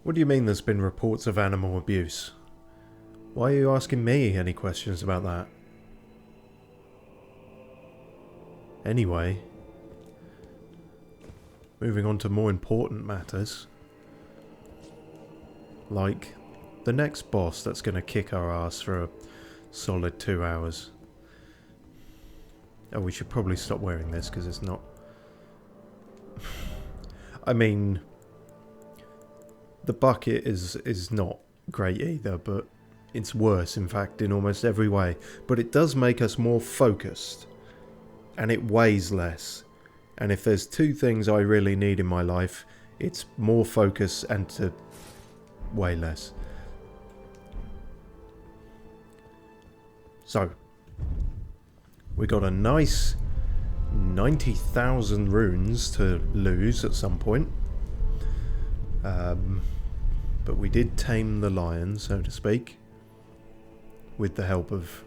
What do you mean there's been reports of animal abuse? Why are you asking me any questions about that? Anyway, moving on to more important matters. Like the next boss that's going to kick our ass for a solid 2 hours. Oh, we should probably stop wearing this because it's not... I mean, the bucket is not great either, but it's worse, in fact, in almost every way. But it does make us more focused, and it weighs less. And if there's two things I really need in my life, it's more focus and to weigh less. So, we got a nice 90,000 runes to lose at some point. But we did tame the lion, so to speak, with the help of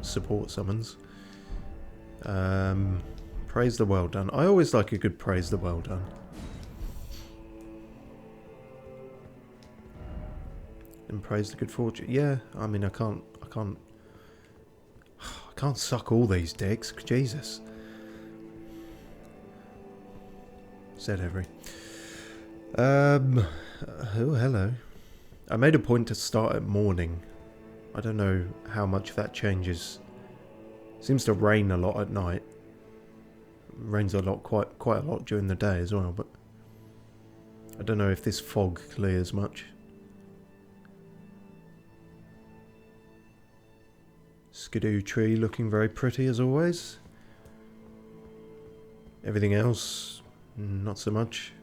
support summons. Praise the well done. I always like a good praise the well done. And praise the good fortune. Yeah, I mean, I can't suck all these dicks. Jesus. Said every. Oh, hello. I made a point to start at morning. I don't know how much that changes. Seems to rain a lot at night. Rains a lot, quite a lot during the day as well, but I don't know if this fog clears much. Skidoo tree looking very pretty as always. Everything else, not so much.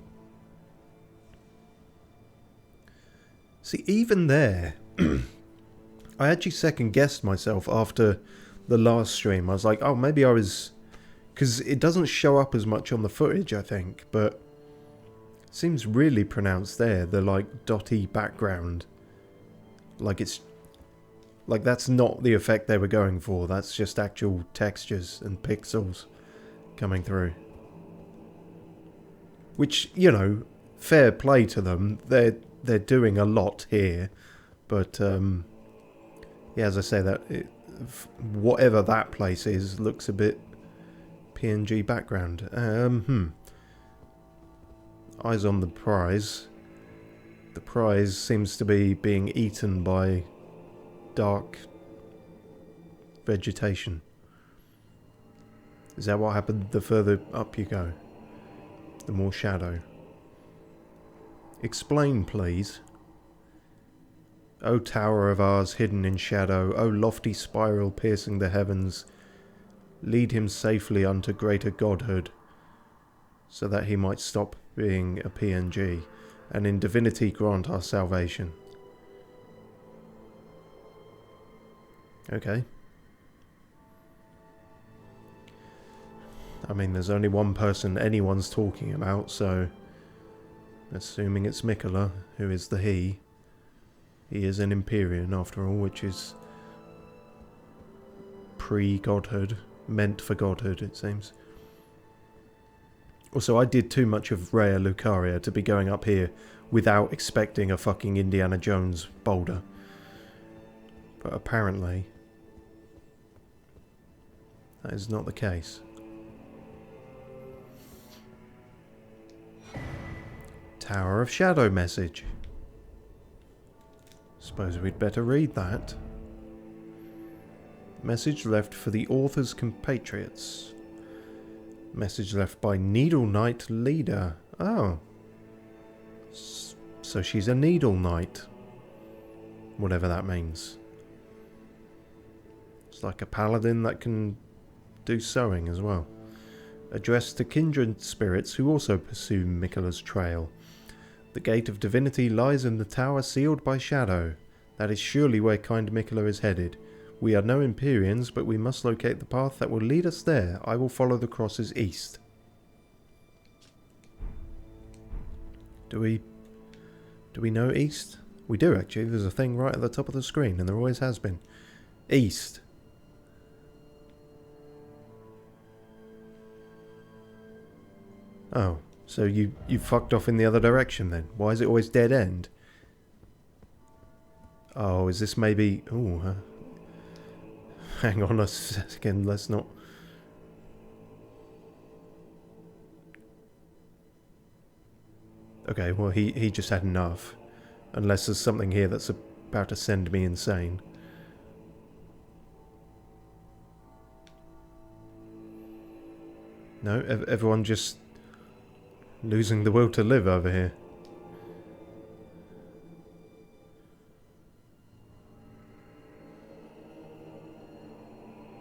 See, even there, I actually second guessed myself after the last stream. I was like, oh, maybe I was... Because it doesn't show up as much on the footage, I think, but it seems really pronounced there, the, like, dotty background. Like, it's... Like, that's not the effect they were going for. That's just actual textures and pixels coming through. Which, you know, fair play to them. They're doing a lot here. But, yeah, as I say, that whatever that place is looks a bit PNG background. Eyes on the prize. The prize seems to be being eaten by dark vegetation. Is that what happened the further up you go? The more shadow. Explain, please. O tower of ours hidden in shadow, O lofty spiral piercing the heavens, lead him safely unto greater godhood, so that he might stop being a PNG, and in divinity grant our salvation. Okay. I mean, there's only one person anyone's talking about, so assuming it's Mikola, who is the he. He is an Empyrean, after all, which is pre-godhood. Meant for godhood, it seems. Also, I did too much of Raya Lucaria to be going up here without expecting a fucking Indiana Jones boulder. But apparently, that is not the case. Tower of Shadow message. Suppose we'd better read that. Message left for the author's compatriots. Message left by Needle Knight Leader. Oh. So she's a Needle Knight. Whatever that means. It's like a paladin that can do sewing as well. Addressed to kindred spirits who also pursue Mikola's trail. The gate of divinity lies in the tower sealed by shadow. That is surely where kind Mikola is headed. We are no Empyreans, but we must locate the path that will lead us there. I will follow the crosses east. Do we know east? We do, actually. There's a thing right at the top of the screen, and there always has been. East. Oh. So you fucked off in the other direction then? Why is it always dead end? Oh, is this maybe... Oh, hang on a second, let's not... Okay, well he just had enough. Unless there's something here that's about to send me insane. No, everyone just losing the will to live over here.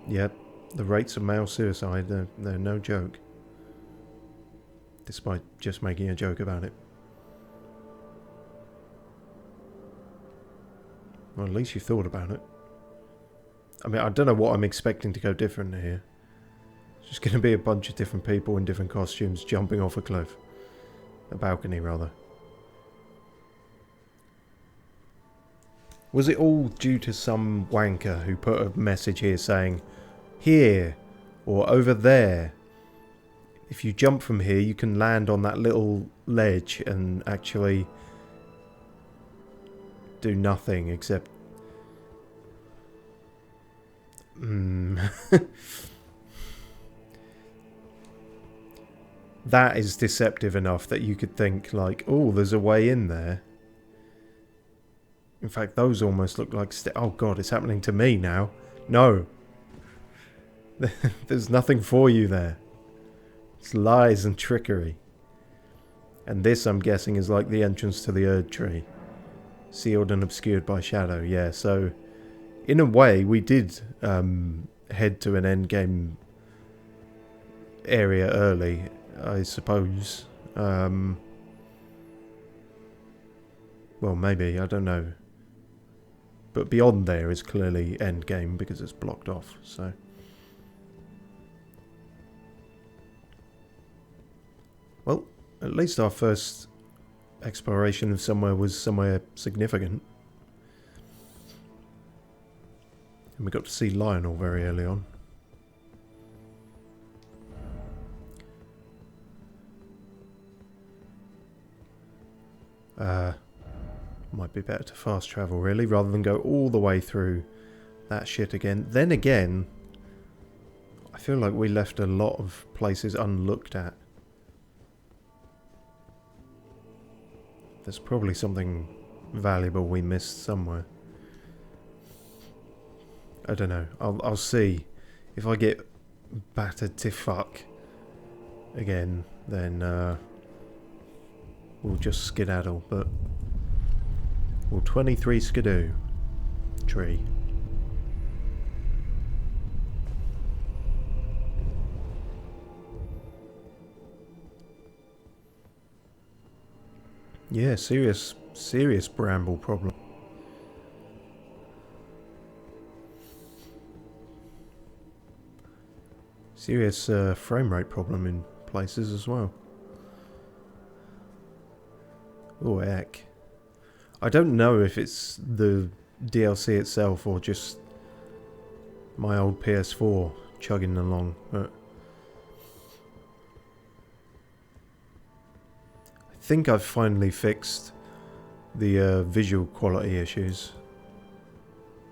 Yep, the rates of male suicide, they're no joke. Despite just making a joke about it. Well, at least you thought about it. I mean, I don't know what I'm expecting to go different here. It's just going to be a bunch of different people in different costumes jumping off a cliff. A balcony, rather. Was it all due to some wanker who put a message here saying, here, or over there? If you jump from here, you can land on that little ledge and actually do nothing except... That is deceptive enough that you could think like, oh, there's a way in there. In fact, those almost look like... oh god, it's happening to me now. No. There's nothing for you there. It's lies and trickery. And this, I'm guessing, is like the entrance to the Erdtree. Sealed and obscured by shadow. Yeah, so... in a way, we did head to an endgame area early, I suppose. Well, maybe, I don't know. But beyond there is clearly endgame because it's blocked off, so... well, at least our first exploration of somewhere was somewhere significant. And we got to see Lionel very early on. Might be better to fast travel, really, rather than go all the way through that shit again. Then again, I feel like we left a lot of places unlooked at. There's probably something valuable we missed somewhere. I don't know. I'll see. If I get battered to fuck again, then we'll just skedaddle. But we'll 23 skidoo. Tree. Yeah, serious bramble problem. Serious frame rate problem in places as well. Oh heck. I don't know if it's the DLC itself or just my old PS4 chugging along, but I think I've finally fixed the visual quality issues,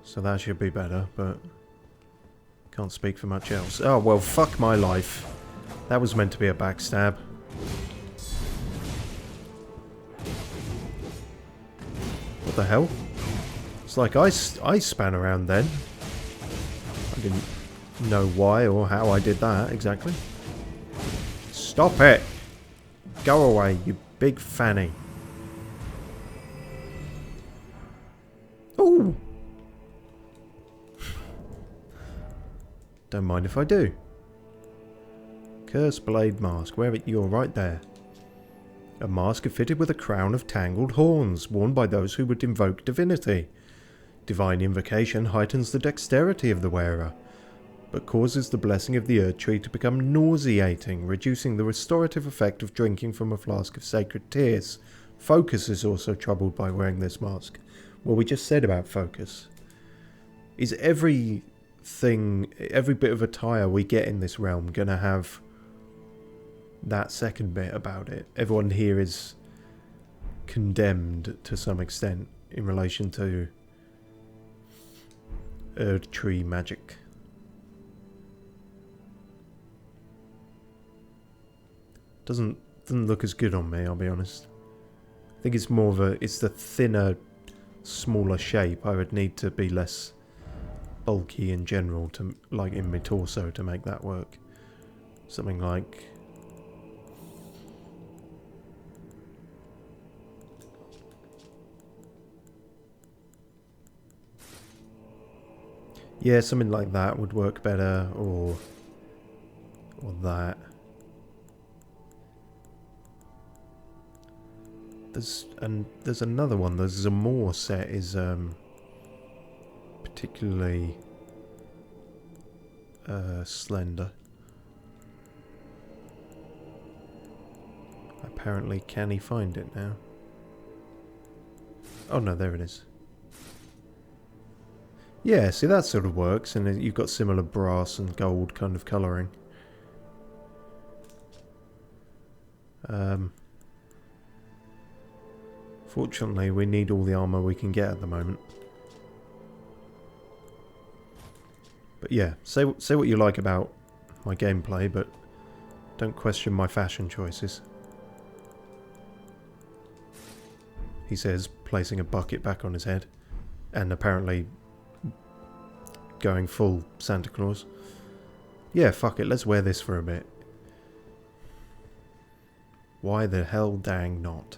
so that should be better, but can't speak for much else. Oh well, fuck my life. That was meant to be a backstab. What the hell? It's like I span around then. I didn't know why or how I did that exactly. Stop it! Go away, you big fanny. Ooh! Don't mind if I do. Curse Blade Mask. You're right there. A mask fitted with a crown of tangled horns, worn by those who would invoke divinity. Divine invocation heightens the dexterity of the wearer, but causes the blessing of the Erdtree to become nauseating, reducing the restorative effect of drinking from a flask of sacred tears. Focus is also troubled by wearing this mask. Well, we just said about focus. Is every bit of attire we get in this realm gonna have that second bit about it. Everyone here is condemned to some extent in relation to Erdtree magic. Doesn't look as good on me, I'll be honest. I think it's more of it's the thinner, smaller shape. I would need to be less bulky in general, to like in my torso, to make that work. Something like... yeah, something like that would work better, or that. There's another one. The Zamor set is particularly slender. Apparently, can he find it now? Oh no, there it is. Yeah, see, that sort of works, and you've got similar brass and gold kind of colouring. Fortunately, we need all the armour we can get at the moment. But yeah, say what you like about my gameplay, but don't question my fashion choices. He says, placing a bucket back on his head, and apparently going full Santa Claus. Yeah, fuck it, let's wear this for a bit. Why the hell dang not?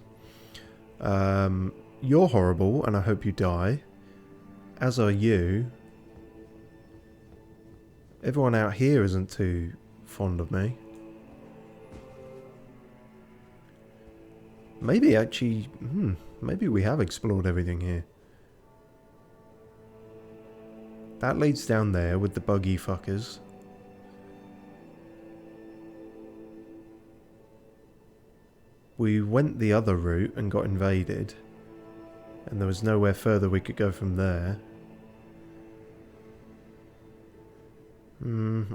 You're horrible, and I hope you die. As are you. Everyone out here isn't too fond of me. Maybe actually... maybe we have explored everything here. That leads down there with the buggy fuckers. We went the other route and got invaded. And there was nowhere further we could go from there.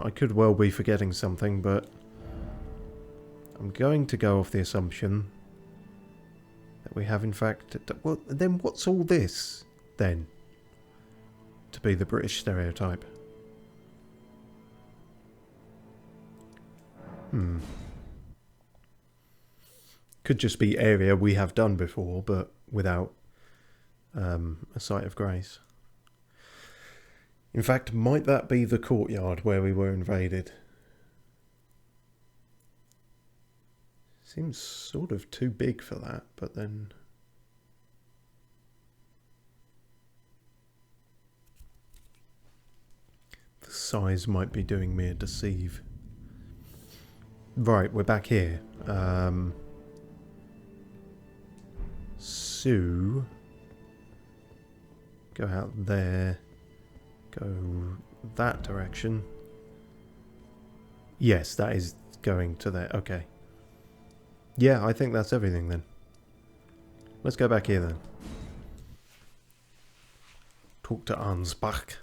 I could well be forgetting something, but I'm going to go off the assumption that we have in fact... well, then what's all this, then? To be the British stereotype. Could just be area we have done before, but without a site of grace. In fact, might that be the courtyard where we were invaded? Seems sort of too big for that, but then... the size might be doing me a deceive. Right, we're back here. So... go out there. Go that direction. Yes, that is going to there. Okay. Yeah, I think that's everything then. Let's go back here then. Talk to Ansbach.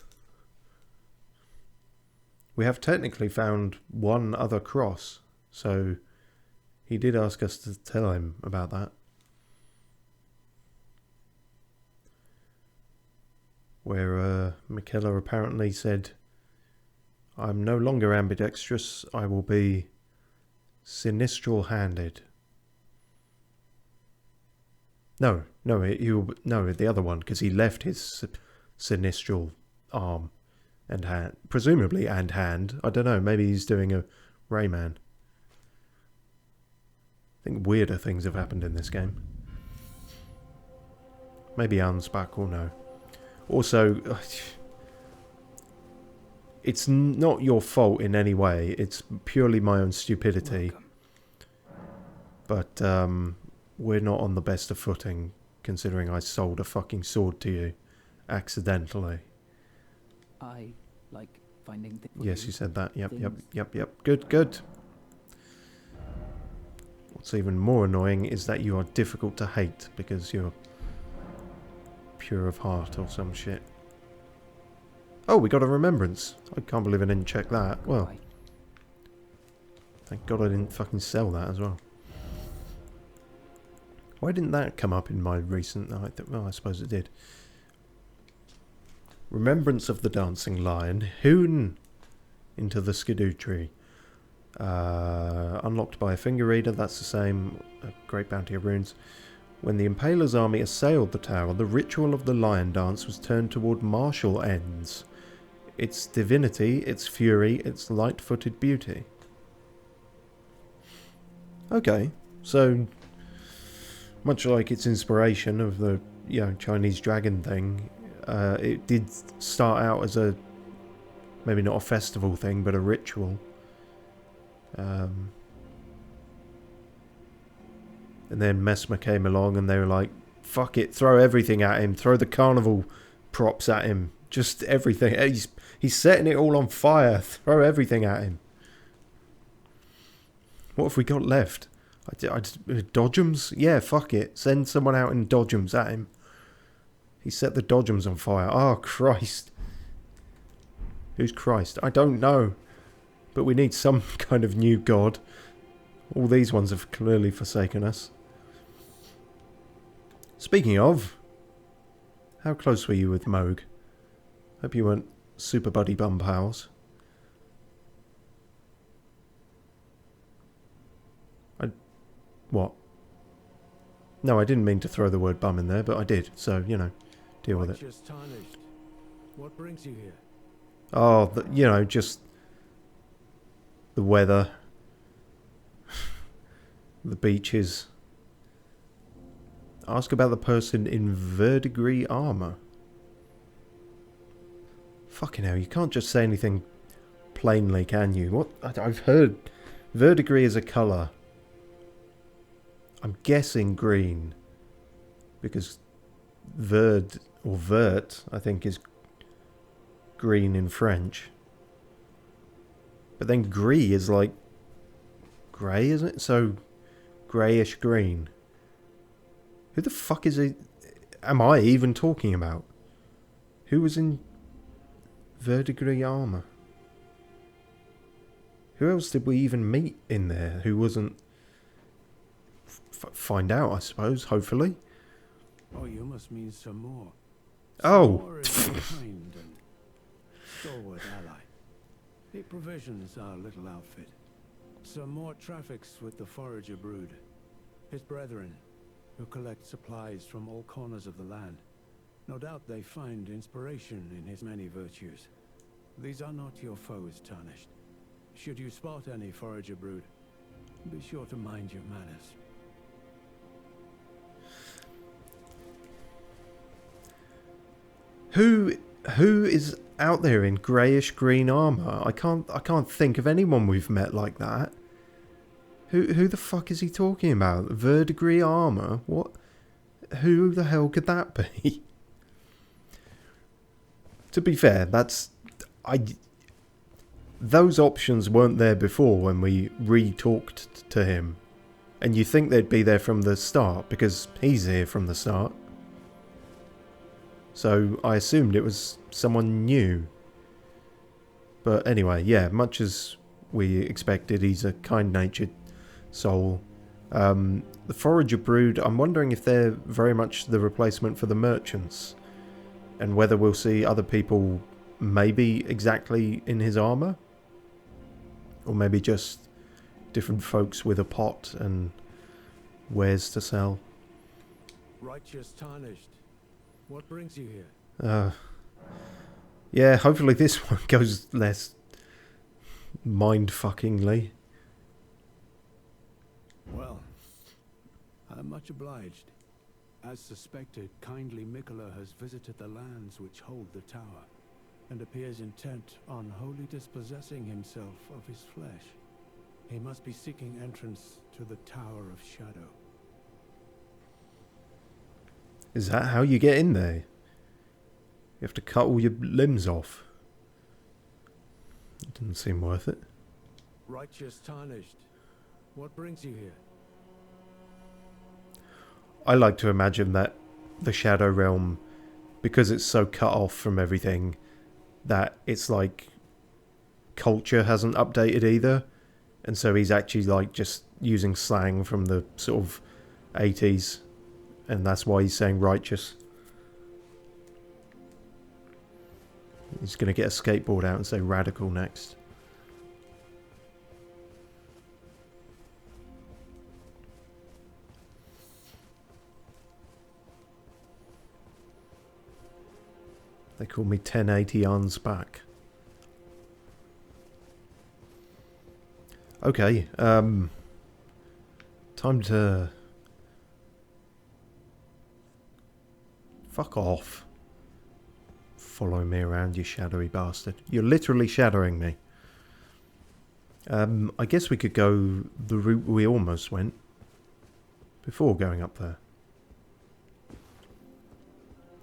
We have technically found one other cross, so he did ask us to tell him about that. Where Michaela apparently said, I'm no longer ambidextrous, I will be sinistral-handed. No, the other one, because he left his sinistral arm and hand, presumably, and hand. I don't know, maybe he's doing a Rayman. I think weirder things have happened in this game. Maybe Ansbach will know. Also, it's not your fault in any way. It's purely my own stupidity. But we're not on the best of footing, considering I sold a fucking sword to you accidentally. I like finding things. Yes, you said that. Yep. Good. What's even more annoying is that you are difficult to hate because you're pure of heart or some shit. Oh, we got a remembrance. I can't believe I didn't check that. Well, Thank God I didn't fucking sell that as well. Why didn't that come up in my recent... Well, I suppose it did. Remembrance of the Dancing Lion. Hoon into the Erdtree. Unlocked by a finger reader. That's the same. A great bounty of runes. When the Impaler's army assailed the tower, the ritual of the lion dance was turned toward martial ends. Its divinity, its fury, its light-footed beauty. Okay, so much like its inspiration of the Chinese dragon thing, it did start out as a maybe not a festival thing, but a ritual. And then Messmer came along and they were like, fuck it, throw everything at him, throw the carnival props at him, just everything. He's setting it all on fire, throw everything at him. What have we got left? Dodgems? Yeah, fuck it, send someone out in Dodgems at him. He set the Dodgems on fire. Oh, Christ. Who's Christ? I don't know. But we need some kind of new god. All these ones have clearly forsaken us. Speaking of, how close were you with Moog? Hope you weren't super buddy bum pals. What? No, I didn't mean to throw the word bum in there, but I did. So, deal with it. What brings you here? Oh, just the weather, the beaches. Ask about the person in verdigris armour. Fucking hell, you can't just say anything plainly, can you? What? I've heard verdigris is a colour. I'm guessing green. Because verd, or vert, I think is green in French. But then gris is like grey, isn't it? So greyish green. Who the fuck am I even talking about? Who was in verdigris armour? Who else did we even meet in there who wasn't... find out, I suppose, hopefully. Oh, you must mean some more. Oh! Kind and stalwart ally. He provisions our little outfit. Some more traffics with the forager brood. His brethren, who collect supplies from all corners of the land. No doubt they find inspiration in his many virtues. These are not your foes, Tarnished. Should you spot any forager brood, be sure to mind your manners. Who is out there in greyish green armour? I can't think of anyone we've met like that. Who the fuck is he talking about? Verdigris armour? What? Who the hell could that be? To be fair, those options weren't there before when we re-talked to him. And you think they'd be there from the start, because he's here from the start. So I assumed it was someone new. But anyway, yeah, much as we expected, he's a kind-natured soul. The forager brood, I'm wondering if they're very much the replacement for the merchants. And whether we'll see other people maybe exactly in his armour. Or maybe just different folks with a pot and wares to sell. Righteous Tarnished. What brings you here? Yeah, hopefully this one goes less mind-fuckingly. Well, I'm much obliged. As suspected, kindly Mikola has visited the lands which hold the tower, and appears intent on wholly dispossessing himself of his flesh. He must be seeking entrance to the Tower of Shadow. Is that how you get in there? You have to cut all your limbs off. It didn't seem worth it. Righteous Tarnished. What brings you here? I like to imagine that the Shadow Realm, because it's so cut off from everything, that it's like culture hasn't updated either. And so he's actually like just using slang from the sort of 80s, and that's why he's saying righteous. He's going to get a skateboard out and say radical next. They call me 1080 ons back. Okay, time to... Fuck off. Following me around, you shadowy bastard. You're literally shadowing me. I guess we could go the route we almost went before going up there.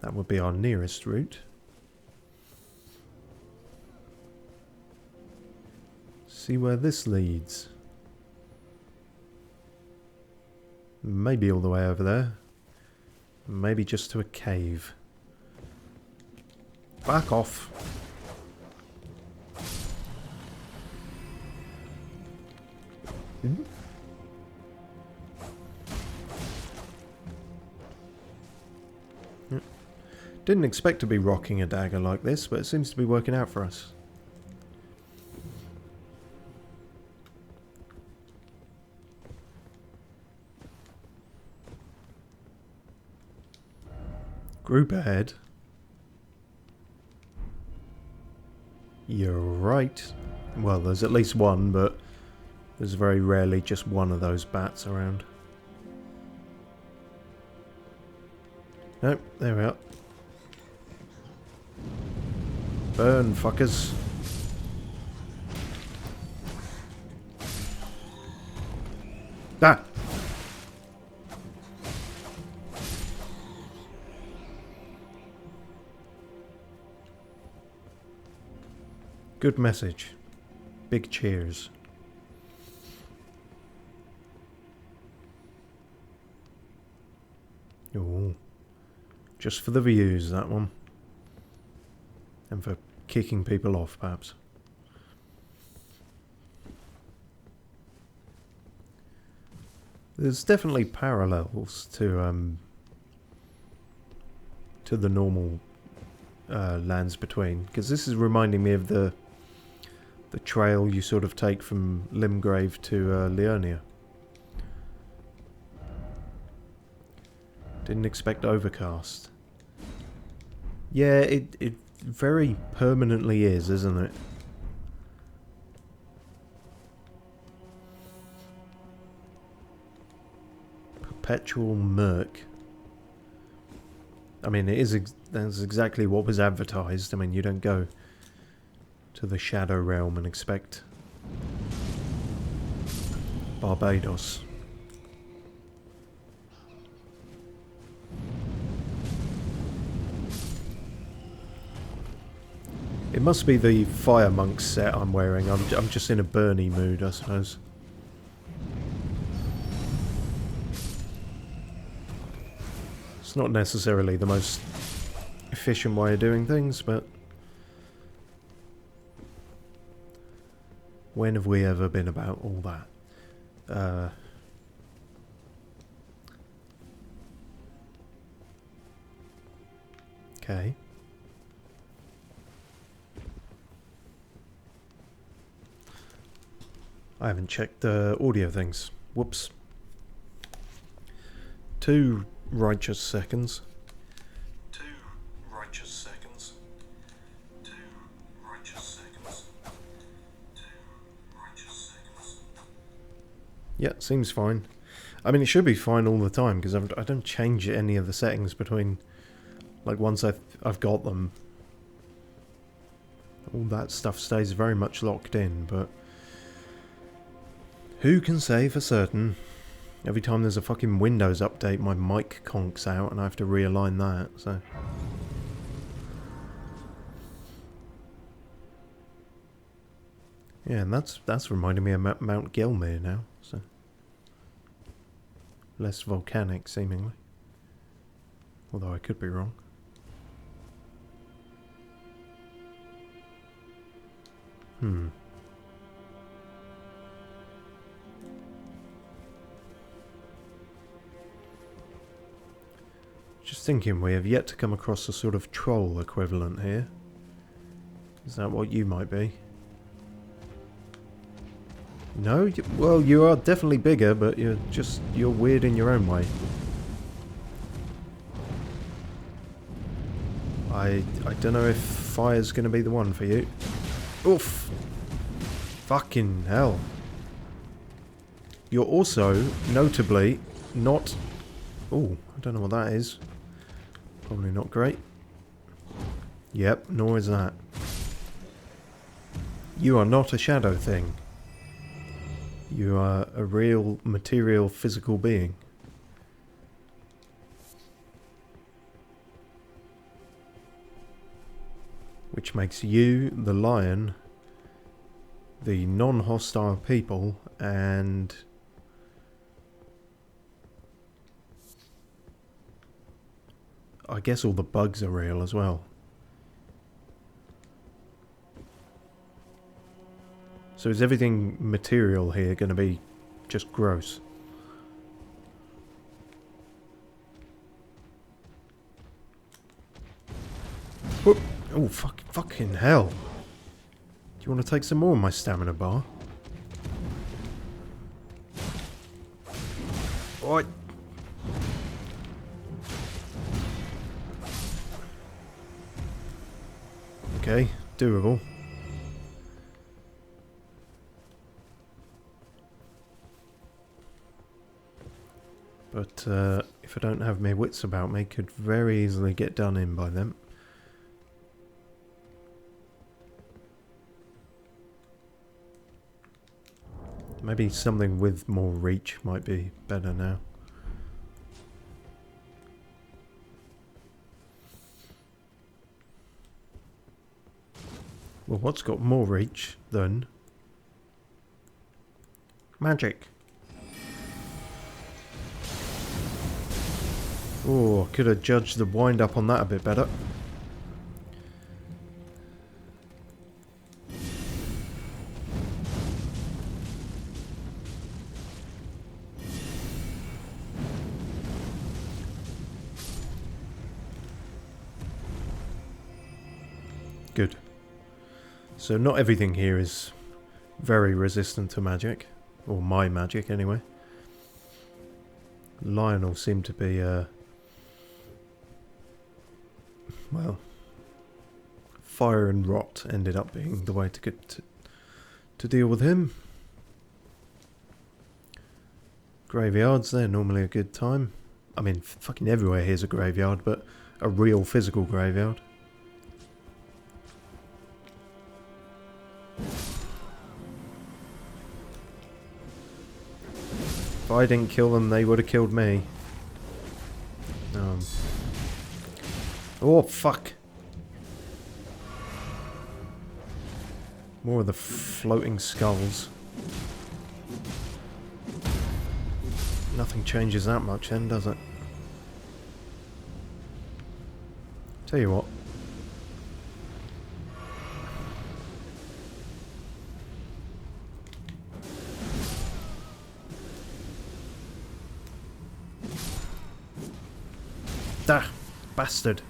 That would be our nearest route. See where this leads. Maybe all the way over there. Maybe just to a cave. Back off. Didn't expect to be rocking a dagger like this, but it seems to be working out for us. Group ahead. You're right. Well, there's at least one, but there's very rarely just one of those bats around. Nope, there we are. Burn, fuckers. Ah! Good message. Big cheers. Ooh. Just for the views, that one. And for kicking people off, perhaps. There's definitely parallels to the normal Lands Between, because this is reminding me of the trail you sort of take from Limgrave to Liurnia. Didn't expect overcast. Yeah, it very permanently is, isn't it? Perpetual murk. I mean, that's exactly what was advertised. I mean, you don't go to the Shadow Realm and expect Barbados. It must be the Fire Monk set I'm wearing. I'm just in a Bernie mood, I suppose. It's not necessarily the most efficient way of doing things, but when have we ever been about all that? Okay. I haven't checked the audio things. Whoops. 2 righteous seconds. 2 righteous seconds. 2 righteous seconds. 2 righteous seconds. Yeah, seems fine. I mean, it should be fine all the time, because I don't change any of the settings between... Like, once I've got them, all that stuff stays very much locked in, but... Who can say for certain? Every time there's a fucking Windows update, my mic conks out and I have to realign that, so... Yeah, and that's reminding me of Mount Gelmir now, so... Less volcanic, seemingly. Although I could be wrong. was thinking we have yet to come across a sort of troll equivalent here. Is that what you might be? No? Well, you are definitely bigger, but you're weird in your own way. I don't know if fire's going to be the one for you. Oof! Fucking hell. You're also, notably, not... Oh, I don't know what that is. Probably not great. Yep, nor is that. You are not a shadow thing. You are a real, material, physical being. Which makes you, the lion, the non-hostile people, and... I guess all the bugs are real as well. So is everything material here going to be just gross? Whoop. Oh, fucking hell. Do you want to take some more of my stamina bar? Oi. Okay, doable. But if I don't have my wits about me, could very easily get done in by them. Maybe something with more reach might be better now. Well, what's got more reach than magic? Oh, could have judged the wind up on that a bit better. Good. So not everything here is very resistant to magic. Or my magic, anyway. Lionel seemed to be, well, fire and rot ended up being the way to get to deal with him. Graveyards, they're normally a good time. I mean, fucking everywhere here's a graveyard, but a real physical graveyard. If I didn't kill them, they would have killed me. Oh, fuck. More of the floating skulls. Nothing changes that much then, does it? Tell you what. Ah, bastard.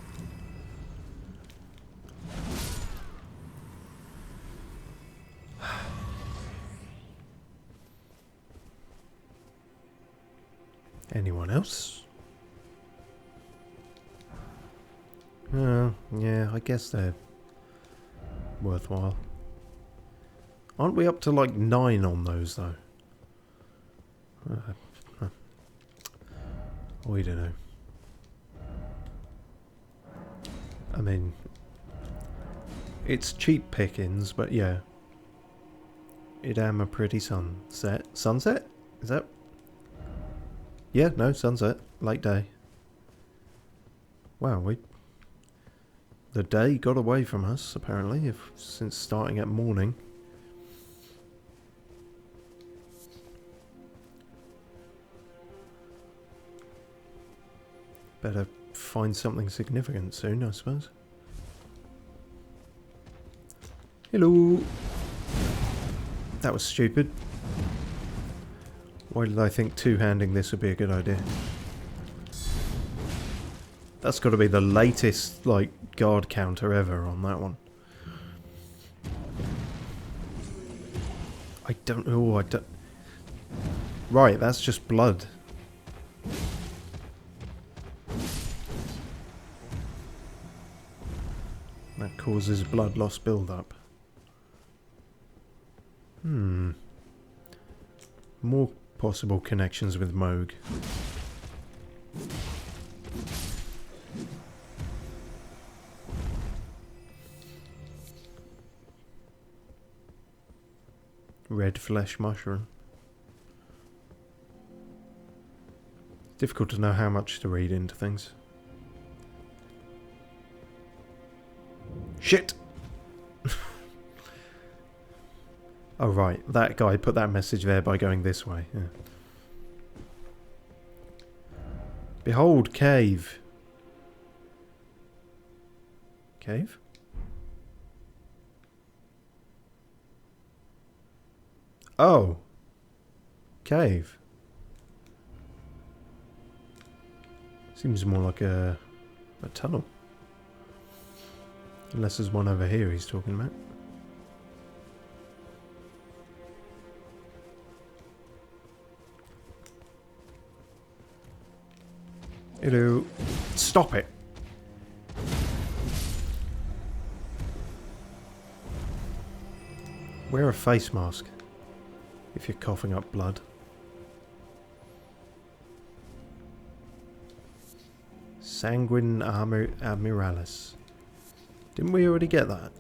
Anyone else? Yeah, I guess they're worthwhile. Aren't we up to like 9 on those though? We don't know. I mean, it's cheap pickings, but yeah. It am a pretty sunset. Sunset? Is that? Yeah, no, sunset. Late day. Wow, the day got away from us, apparently, since starting at morning. Better find something significant soon, I suppose. Hello! That was stupid. Why did I think two-handing this would be a good idea? That's got to be the latest, like, guard counter ever on that one. I don't know. I don't... Right, that's just blood. That causes blood loss build-up. More possible connections with Moog. Red flesh mushroom. Difficult to know how much to read into things. Shit! Oh right, that guy put that message there by going this way. Yeah. Behold, cave. Cave? Oh. Cave. Seems more like a tunnel. Unless there's one over here he's talking about. Hello. Stop it. Wear a face mask if you're coughing up blood. Sanguine Admiralis. Didn't we already get that?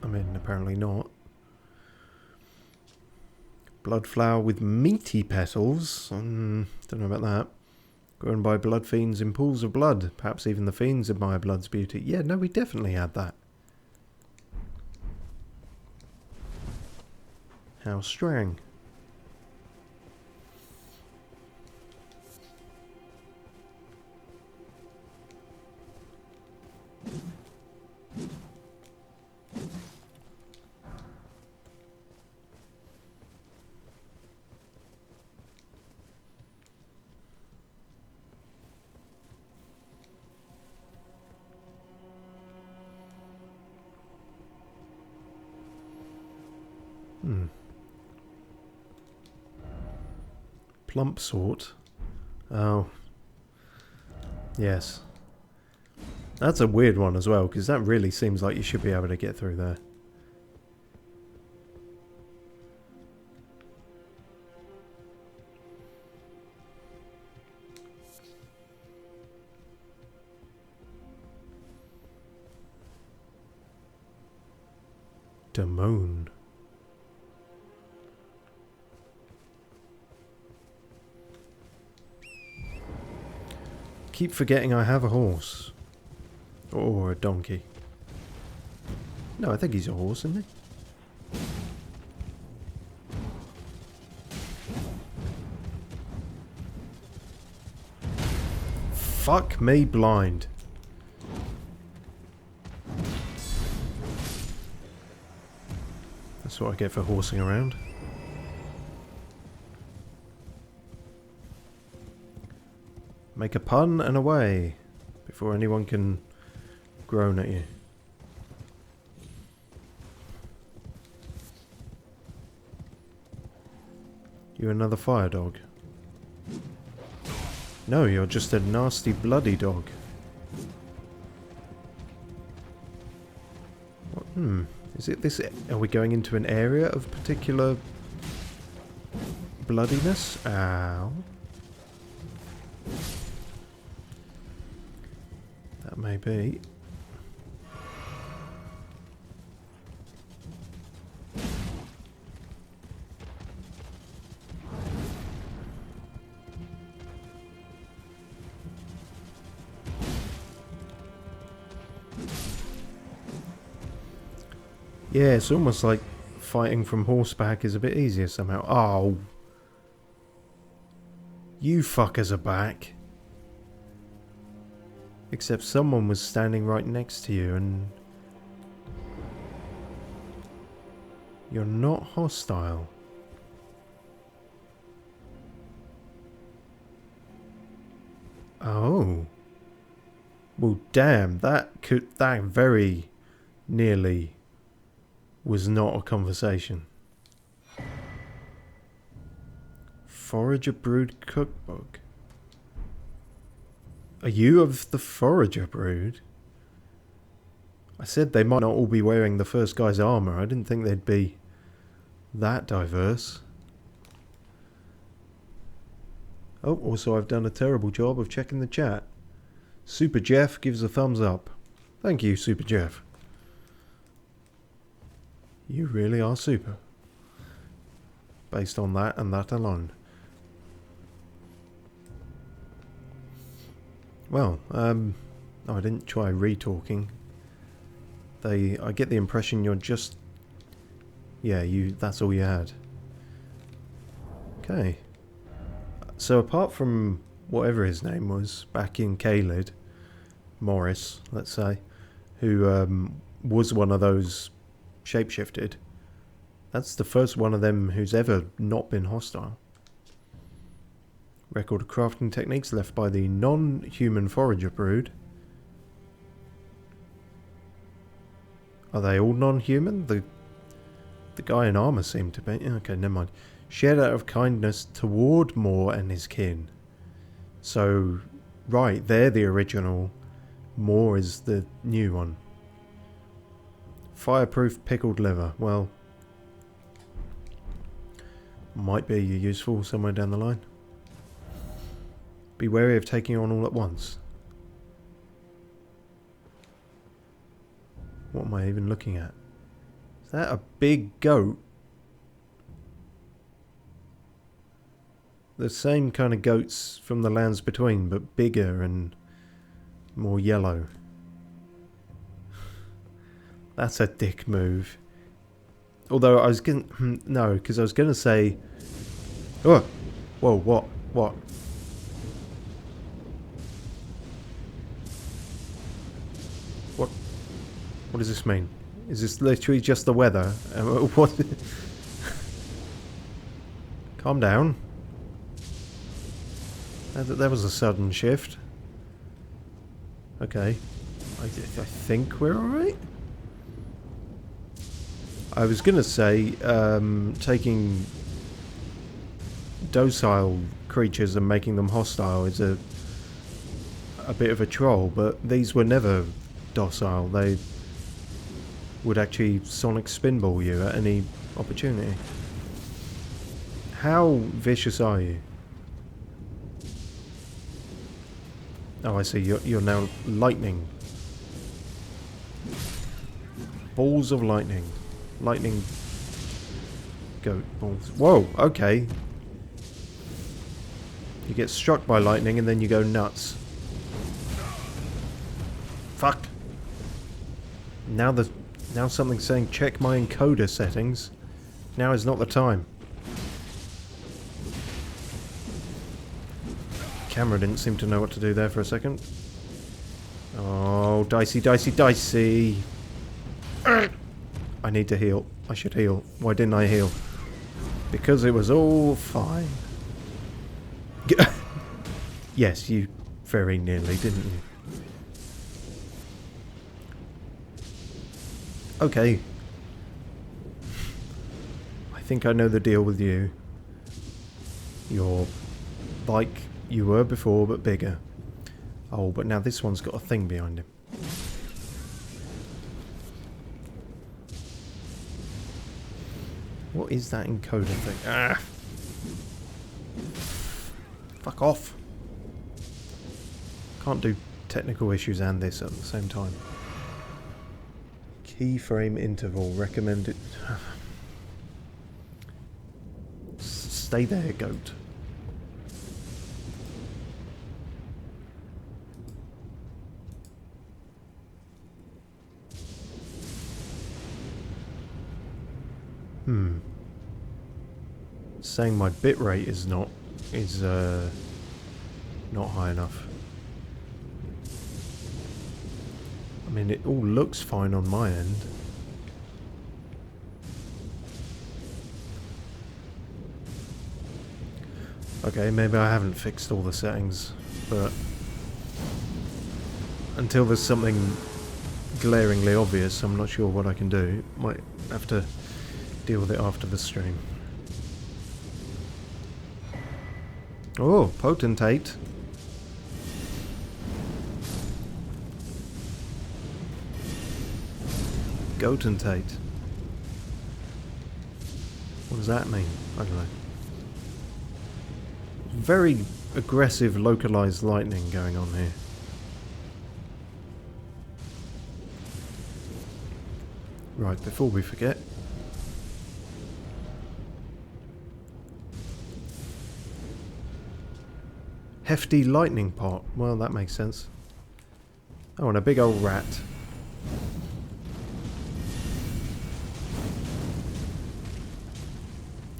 I mean, apparently not. Blood flower with meaty petals. Don't know about that. Grown by blood fiends in pools of blood. Perhaps even the fiends admire blood's beauty. Yeah, no, we definitely had that. How strange. Plump sort. Oh. Yes. That's a weird one as well, because that really seems like you should be able to get through there. Damone. Keep forgetting I have a horse. Or a donkey. No, I think he's a horse, isn't he? Fuck me blind. That's what I get for horsing around. Make a pun and away before anyone can groan at you. You another fire dog? No, you're just a nasty bloody dog. What, is it this? Are we going into an area of particular bloodiness? Ow. That may be. Yeah, it's almost like fighting from horseback is a bit easier somehow. Oh. You fuckers are back. Except someone was standing right next to you and... You're not hostile. Oh. Well, damn, that very nearly was not a conversation. Forager Brood Cookbook. Are you of the Forager Brood? I said they might not all be wearing the first guy's armor. I didn't think they'd be that diverse. Oh, also I've done a terrible job of checking the chat. SuperJeph gives a thumbs up. Thank you, SuperJeph. You really are super. Based on that and that alone. Well, I didn't try re-talking. I get the impression you're just... Yeah, that's all you had. Okay. So apart from whatever his name was, back in Caelid, Morris, let's say, who was one of those shapeshifted, that's the first one of them who's ever not been hostile. Record of crafting techniques left by the non-human forager brood. Are they all non-human? The guy in armour seemed to be. Okay, never mind. Shared out of kindness toward Moore and his kin. So, right, they're the original. Moore is the new one. Fireproof pickled liver. Well, might be useful somewhere down the line. Be wary of taking on all at once. What am I even looking at? Is that a big goat? The same kind of goats from the lands between, but bigger and more yellow. That's a dick move. Although I was gonna... No, because I was going to say... Oh! Whoa, what? What? What does this mean? Is this literally just the weather? What? Calm down. That was a sudden shift. Okay. I think we're alright. I was going to say, taking docile creatures and making them hostile is a bit of a troll, but these were never docile. They would actually sonic spinball you at any opportunity. How vicious are you? Oh, I see. You're now lightning. Balls of lightning. Lightning goat balls. Whoa, okay. You get struck by lightning and then you go nuts. Fuck. Now something's saying check my encoder settings. Now is not the time. Camera didn't seem to know what to do there for a second. Oh, dicey, dicey, dicey. I need to heal. I should heal. Why didn't I heal? Because it was all fine. Yes, you very nearly, didn't you? Okay. I think I know the deal with you. You're like you were before, but bigger. Oh, but now this one's got a thing behind him. What is that encoder thing? Ah! Fuck off. Can't do technical issues and this at the same time. Keyframe interval recommended. Stay there, goat. Saying my bitrate is not high enough. I mean, it all looks fine on my end. Okay, maybe I haven't fixed all the settings, but until there's something glaringly obvious, I'm not sure what I can do. Might have to deal with it after the stream. Oh, potentate. Goatentate. What does that mean? I don't know. Very aggressive localized lightning going on here. Right, before we forget. Hefty lightning pot. Well, that makes sense. Oh, and a big old rat.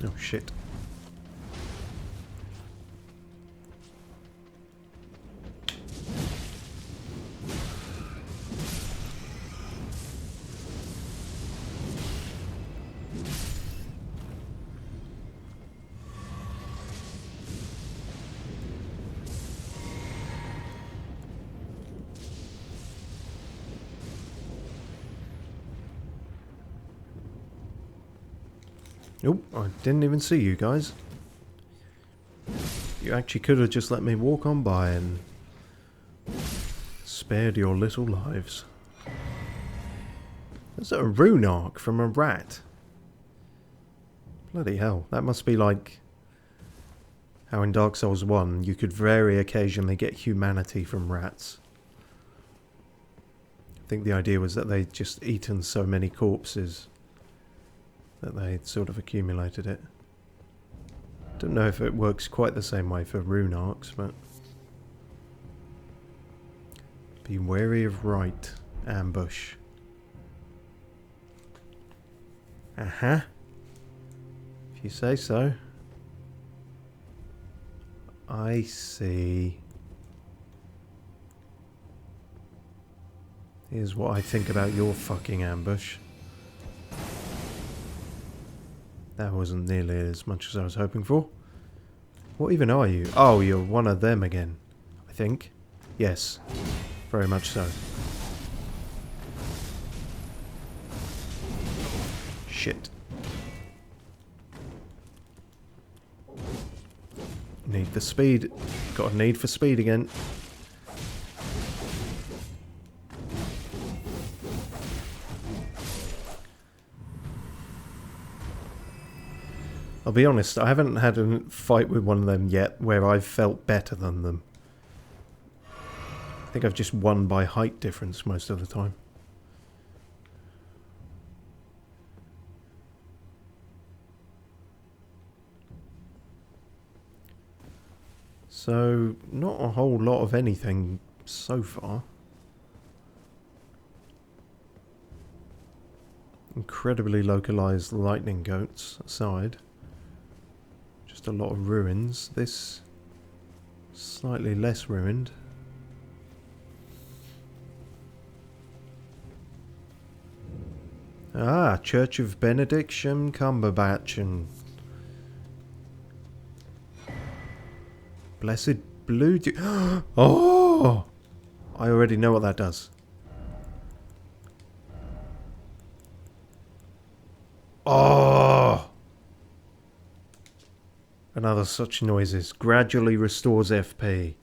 Oh, shit. Nope, I didn't even see you guys. You actually could have just let me walk on by and spared your little lives. There's a rune arc from a rat. Bloody hell, that must be like how in Dark Souls 1 you could very occasionally get humanity from rats. I think the idea was that they'd just eaten so many corpses that they sort of accumulated it. Don't know if it works quite the same way for rune arcs, but be wary of right ambush. Uh-huh. If you say so. I see. Here's what I think about your fucking ambush. That wasn't nearly as much as I was hoping for. What even are you? Oh, you're one of them again, I think. Yes, very much so. Shit. Need the speed. Got a need for speed again. I'll be honest, I haven't had a fight with one of them yet where I've felt better than them. I think I've just won by height difference most of the time. So, not a whole lot of anything so far. Incredibly localized lightning goats aside. Just a lot of ruins. This slightly less ruined. Ah, Church of Benediction Cumberbatch and Blessed Blue. Oh! I already know what that does. Oh! Another such noises. Gradually restores FP. It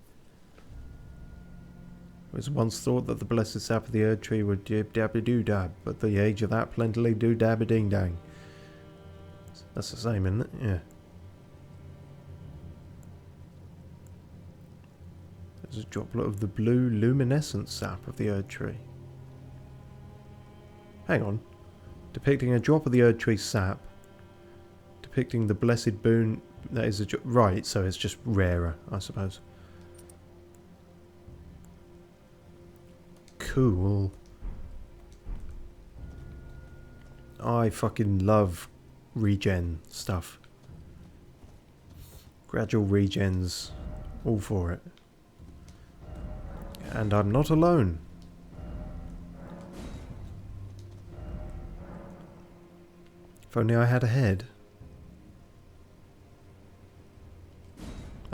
was once thought that the blessed sap of the Erdtree would dib-dabby-doo-dab, but the age of that plentifully do-dabby-ding-dang. That's the same, isn't it? Yeah. There's a droplet of the blue luminescent sap of the Erdtree. Hang on. Depicting a drop of the Erdtree sap. Depicting the blessed boon. That is a right, so it's just rarer, I suppose. Cool. I fucking love regen stuff. Gradual regens. All for it. And I'm not alone. If only I had a head.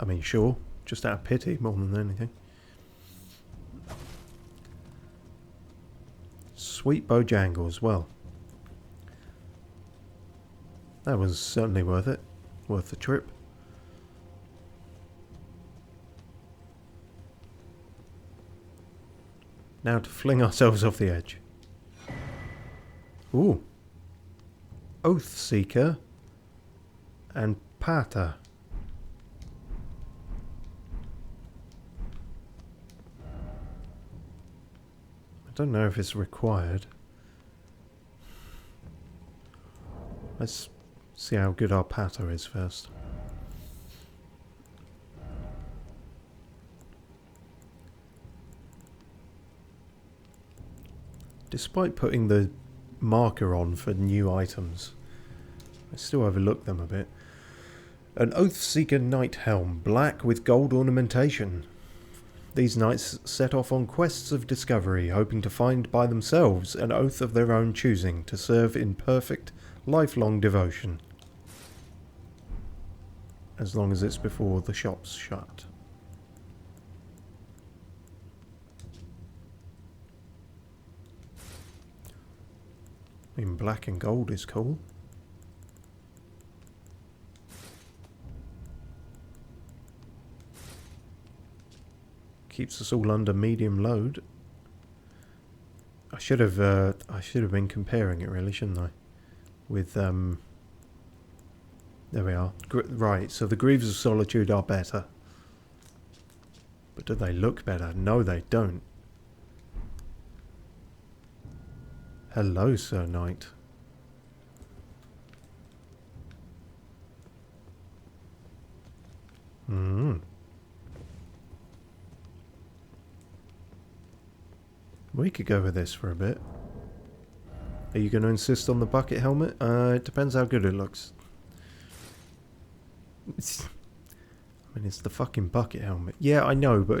I mean, sure. Just out of pity more than anything. Sweet Bojangles. Well, that was certainly worth it. Worth the trip. Now to fling ourselves off the edge. Ooh. Oathseeker and Pater. I don't know if it's required. Let's see how good our Pater is first. Despite putting the marker on for new items, I still overlook them a bit. An Oathseeker Knight Helm, black with gold ornamentation. These knights set off on quests of discovery, hoping to find by themselves an oath of their own choosing to serve in perfect, lifelong devotion. As long as it's before the shops shut. I mean, black and gold is cool. Keeps us all under medium load. I should have been comparing it really, shouldn't I? With there we are. Right, so the Greaves of Solitude are better. But do they look better? No, they don't. Hello, Sir Knight. We could go with this for a bit. Are you going to insist on the bucket helmet? It depends how good it looks. I mean, it's the fucking bucket helmet. Yeah, I know, but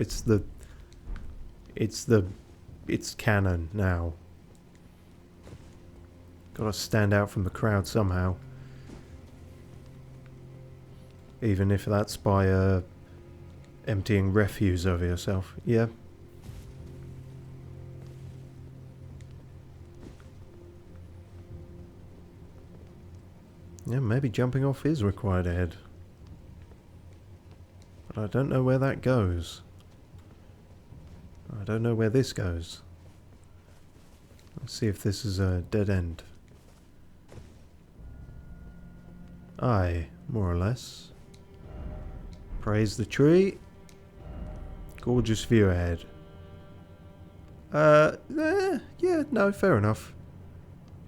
it's canon now. Gotta stand out from the crowd somehow. Even if that's by emptying refuse over yourself. Yeah. Yeah, maybe jumping off is required ahead. But I don't know where that goes. I don't know where this goes. Let's see if this is a dead end. Aye, more or less. Praise the tree. Gorgeous view ahead. Yeah, no, fair enough.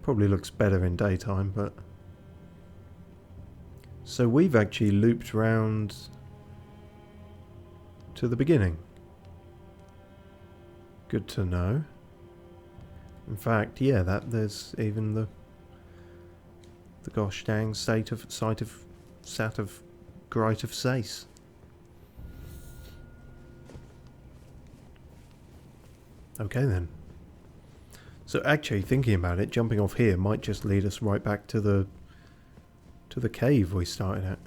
Probably looks better in daytime, but... So we've actually looped round to the beginning. Good to know. In fact, yeah, there's even the gosh dang sat of Grite of Sace. Okay then. So actually, thinking about it, jumping off here might just lead us right back to the cave we started at.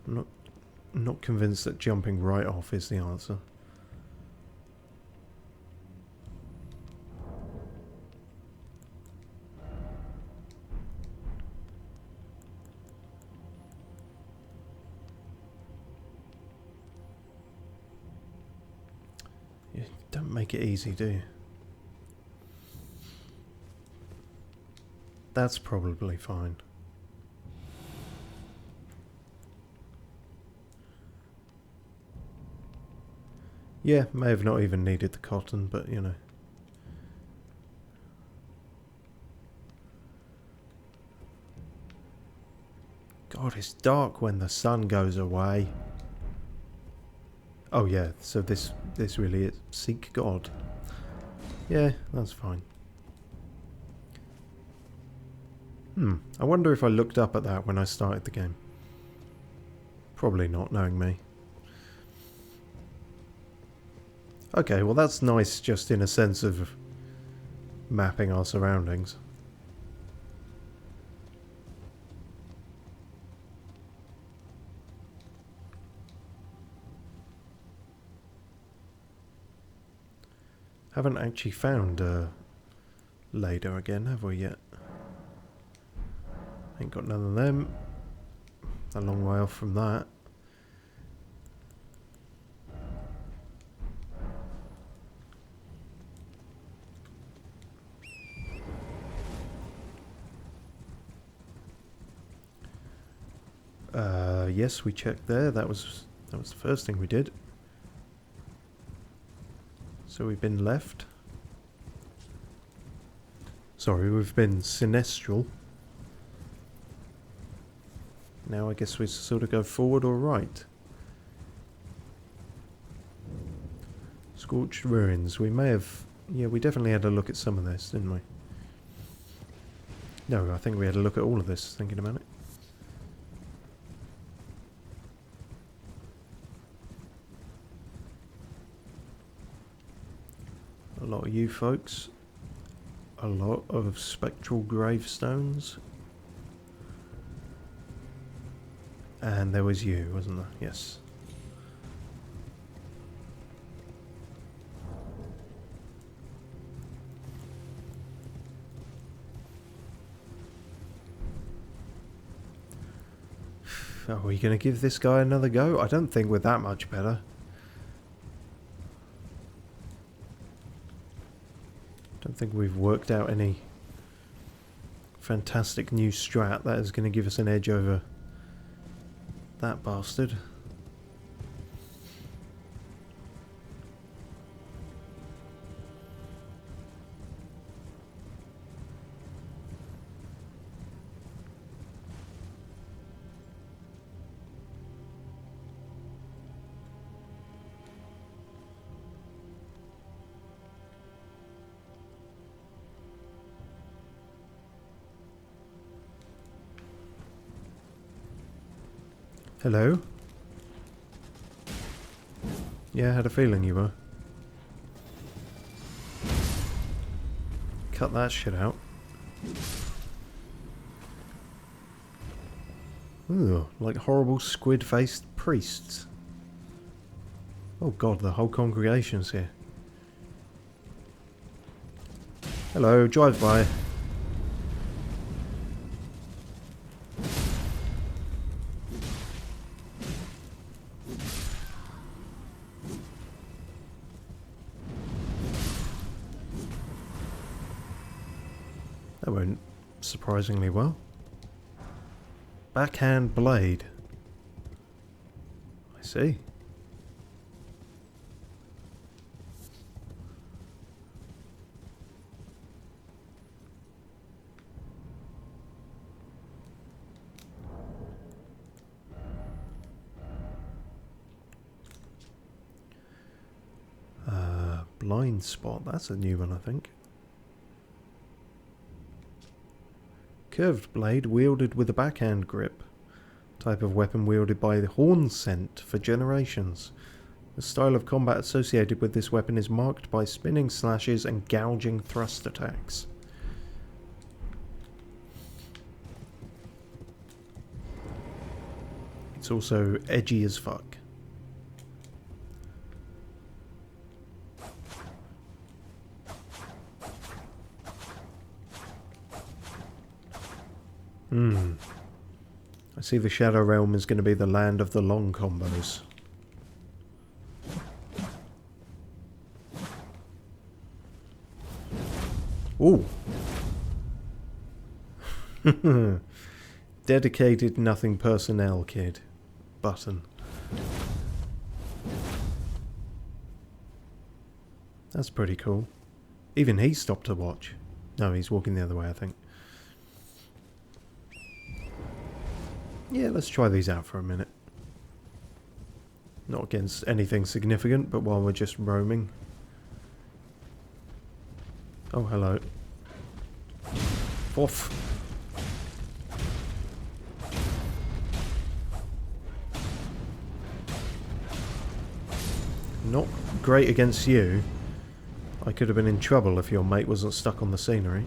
I'm not convinced that jumping right off is the answer. You don't make it easy, do you? That's probably fine. Yeah, may have not even needed the cotton, but you know. God, it's dark when the sun goes away. Oh yeah, so this really is seek God. Yeah, that's fine. I wonder if I looked up at that when I started the game. Probably not, knowing me. Okay, well that's nice just in a sense of mapping our surroundings. Haven't actually found Lader again, have we yet? Ain't got none of them. A long way off from that. Yes, we checked there. That was the first thing we did. So we've been left. Sorry, we've been sinestral. Now I guess we sort of go forward or right. Scorched ruins. We may have... Yeah, we definitely had a look at some of this, didn't we? No, I think we had a look at all of this, thinking about it. A lot of you folks. A lot of spectral gravestones. And there was you, wasn't there? Yes. Are we going to give this guy another go? I don't think we're that much better. Don't think we've worked out any fantastic new strat that is going to give us an edge over that bastard. Hello? Yeah, I had a feeling you were. Cut that shit out. Ooh, like horrible squid-faced priests. Oh god, the whole congregation's here. Hello, drive by. That went surprisingly well. Backhand blade. I see. Blind spot. That's a new one, I think. Curved blade wielded with a backhand grip. Type of weapon wielded by the horn scent for generations. The style of combat associated with this weapon is marked by spinning slashes and gouging thrust attacks. It's also edgy as fuck. I see the Shadow Realm is going to be the land of the long combos. Ooh. Dedicated nothing personnel kid. Button. That's pretty cool. Even he stopped to watch. No, he's walking the other way, I think. Yeah, let's try these out for a minute. Not against anything significant, but while we're just roaming. Oh, hello. Off. Not great against you. I could have been in trouble if your mate wasn't stuck on the scenery.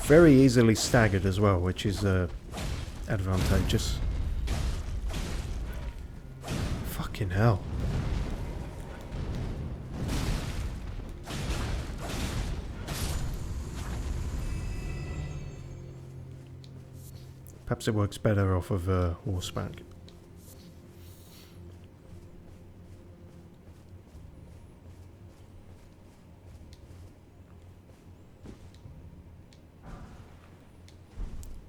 Very easily staggered as well, which is advantageous. Fucking hell. Perhaps it works better off of horseback.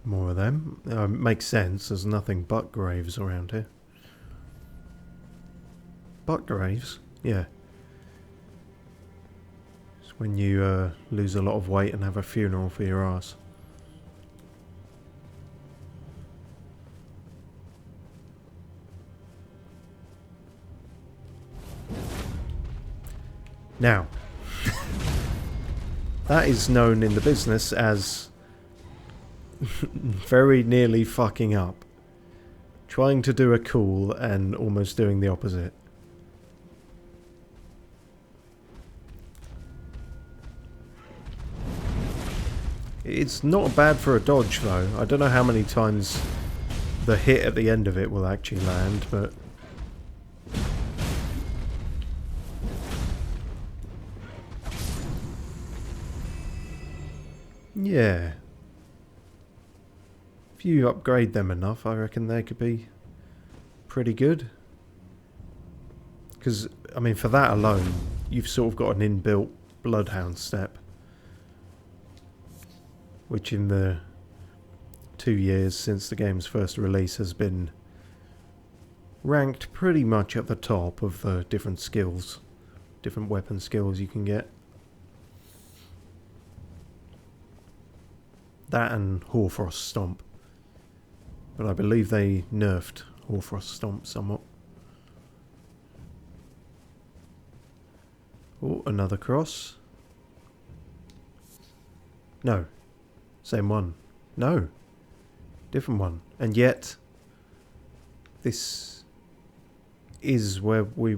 More of them. Makes sense, there's nothing but graves around here. But graves? Yeah. It's when you lose a lot of weight and have a funeral for your ass. Now, that is known in the business as very nearly fucking up. Trying to do a cool and almost doing the opposite. It's not bad for a dodge though. I don't know how many times the hit at the end of it will actually land, but... yeah. If you upgrade them enough, I reckon they could be pretty good. Because, I mean, for that alone, you've sort of got an inbuilt Bloodhound step. Which in the 2 years since the game's first release has been ranked pretty much at the top of the different skills. Different weapon skills you can get. That and Hoarfrost Stomp. But I believe they nerfed Hoarfrost Stomp somewhat. Oh, another cross. No. Same one. No. Different one. And yet, this is where we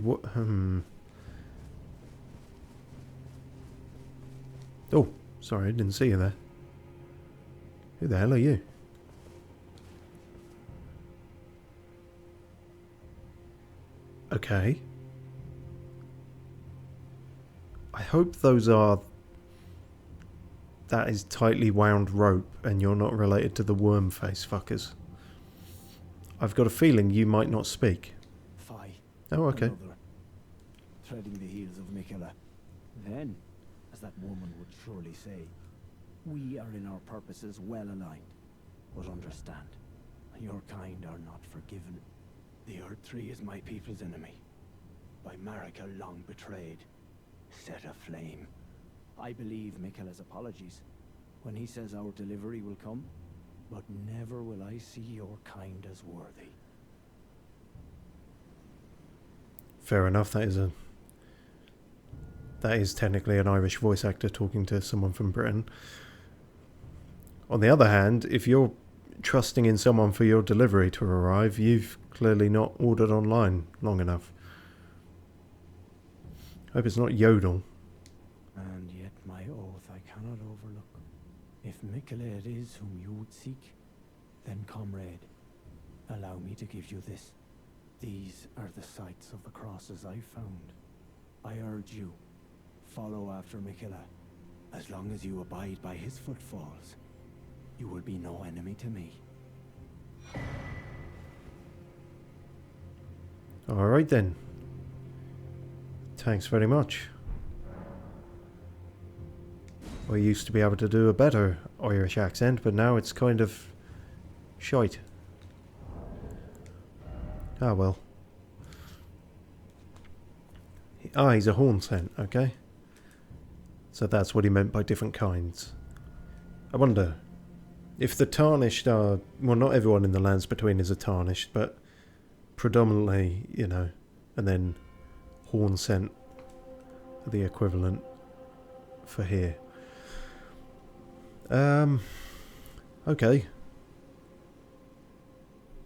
Oh, sorry, I didn't see you there. Who the hell are you? Okay. I hope those are... that is tightly wound rope and you're not related to the worm face fuckers. I've got a feeling you might not speak. Fie. Oh, okay. Another. Treading the heels of Miquella. Then, as that woman would surely say, we are in our purposes well aligned. But understand, your kind are not forgiven. The Erdtree is my people's enemy. By Marika long betrayed. Set aflame. I believe Miquella's apologies when he says our delivery will come, but never will I see your kind as worthy. Fair enough, that is technically an Irish voice actor talking to someone from Britain. On the other hand, if you're trusting in someone for your delivery to arrive, you've clearly not ordered online long enough. Hope it's not Yodel. And yet my oath I cannot overlook. If Miquella it is whom you would seek, then comrade, allow me to give you this. These are the sites of the crosses I found. I urge you, follow after Miquella. As long as you abide by his footfalls, you will be no enemy to me. Alright then. Thanks very much. I used to be able to do a better Irish accent, but now it's kind of shite. Ah well. Ah, he's a horn scent, okay. So that's what he meant by different kinds. I wonder if the tarnished are... well, not everyone in the lands between is a tarnished, but predominantly, you know, and then horn scent are the equivalent for here. Okay.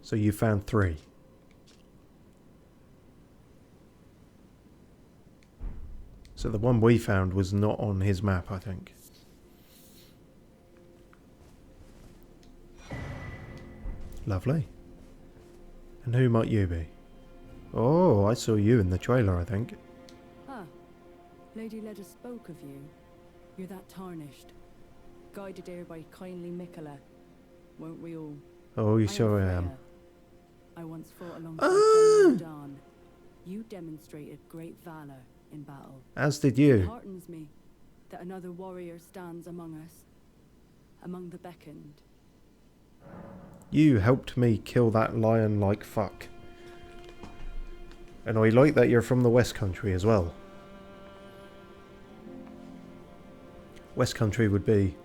So you found 3. So the one we found was not on his map, I think. Lovely. And who might you be? Oh, I saw you in the trailer, I think. Ah, Lady Leda spoke of you. You're that tarnished. Guided here by kindly Mikola. Won't we all? Oh, you I sure am I am. Freya. I once fought alongside General Dawn. You demonstrated great valor in battle. As did It you. heartens me that another warrior stands among us, among the beckoned. You helped me kill that lion like fuck. And I like that you're from the West Country as well. West Country would be...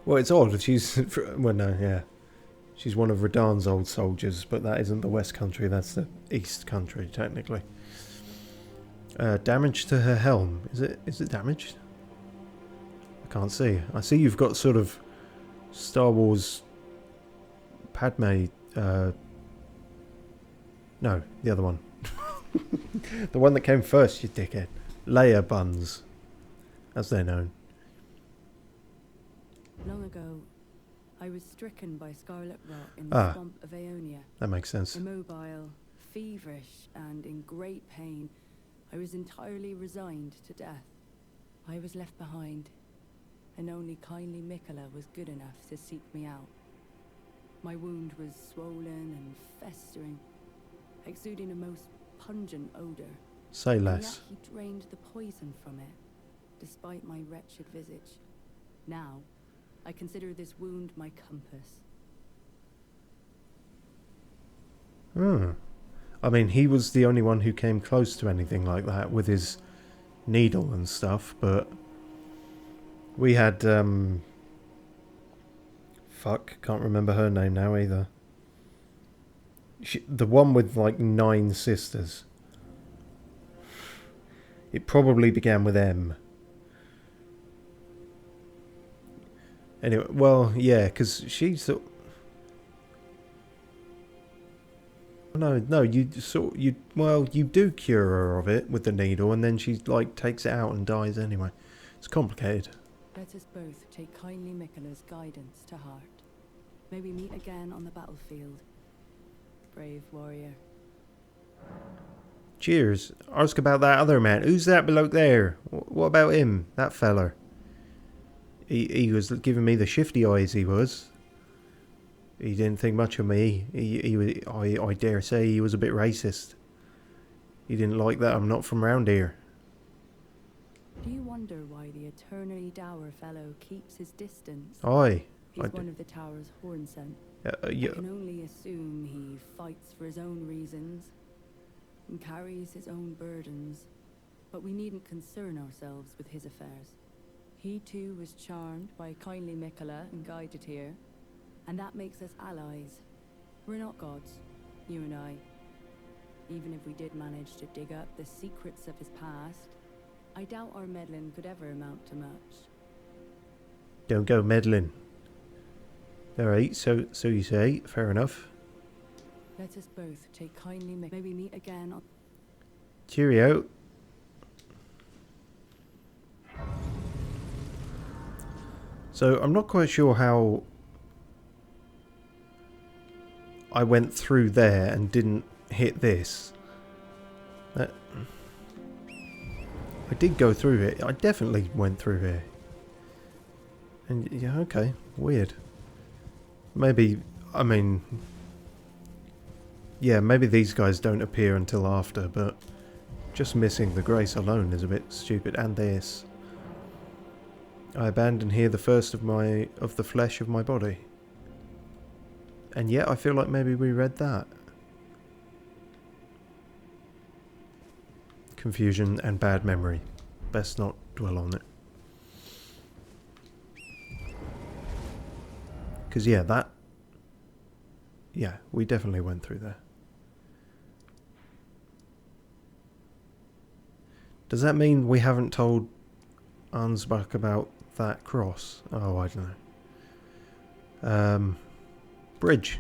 Well, it's odd. She's... Well, no, yeah. She's one of Radahn's old soldiers, but that isn't the West Country. That's the East Country, technically. Damage to her helm. Is it damaged? I can't see. I see you've got sort of Star Wars Padme... No, the other one. The one that came first, you dickhead. Leia buns, as they're known. Long ago, I was stricken by scarlet rot in the swamp of Aeonia. That makes sense. Immobile, feverish, and in great pain, I was entirely resigned to death. I was left behind, and only kindly Mikola was good enough to seek me out. My wound was swollen and festering, exuding a most pungent odor. Say And less. yet he drained the poison from it, despite my wretched visage. Now, I consider this wound my compass. I mean, he was the only one who came close to anything like that with his needle and stuff, but we had, fuck, can't remember her name now either. The one with like 9 sisters. It probably began with M. Anyway, well, yeah, because she's the... No, you do cure her of it with the needle, and then she like takes it out and dies anyway. It's complicated. Let us both take kindly Mikola's guidance to heart. May we meet again on the battlefield, brave warrior. Cheers. Ask about that other man. Who's that bloke there? What about him? That feller. He was giving me the shifty eyes, he was. He didn't think much of me. I dare say he was a bit racist. He didn't like that I'm not from round here. Do you wonder why the eternally dour fellow keeps his distance? Aye. He's one of the tower's hornsent. I can only assume he fights for his own reasons and carries his own burdens, but we needn't concern ourselves with his affairs. He too was charmed by kindly Mikola and guided here, and that makes us allies. We're not gods, you and I. Even if we did manage to dig up the secrets of his past, I doubt our meddling could ever amount to much. Don't go meddling. Alright, so you say. Fair enough. Let us both take kindly May we meet again on... Cheerio. So, I'm not quite sure how I went through there and didn't hit this. I did go through it. I definitely went through here. And, yeah, okay. Weird. Maybe, I mean... Yeah, maybe these guys don't appear until after, but just missing the grace alone is a bit stupid. And this. I abandon here the first of the flesh of my body. And yet I feel like maybe we read that. Confusion and bad memory. Best not dwell on it. Because yeah, that... Yeah, we definitely went through there. Does that mean we haven't told Ansbach about that cross? Oh, I don't know. Bridge.